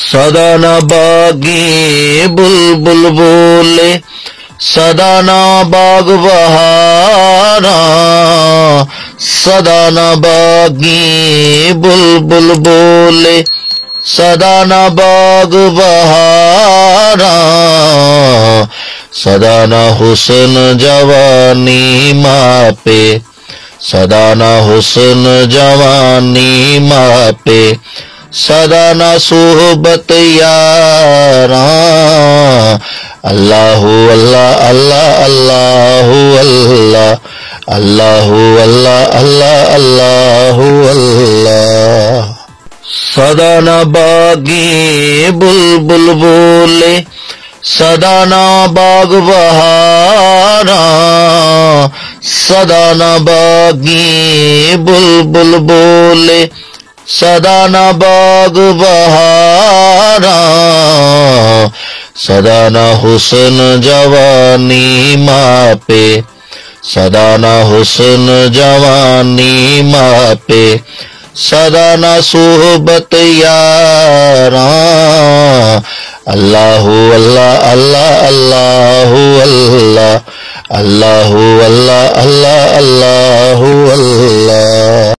सदा न बागी बुलबुल बोले, सदा न बाग बहारा, सदा न बागी बुलबुल बोले, सदा न बाग बहारा, सदा न हुस्न जवानी मापे, सदा न हुस्न जवानी मापे, सदा न सोहबत यारा। अल्लाहु अल्लाह अल्लाह अल्लाहु अल्लाह, अल्लाहु अल्लाह अल्लाह अल्लाहु अल्लाह। सदा न बागी बुलबुल बोले, सदा न बाग बहारा, सदा न बागी बुलबुल बोले, सदा न बाग बहारा, सदा न हुस्न जवानी मापे, सदा न हुस्न जवानी मापे, सदा न सोहबत यारा। अल्लाहु अल्लाह अल्लाह अल्लाहु अल्लाह, अल्लाहु अल्लाह अल्लाह अल्लाहु अल्लाह।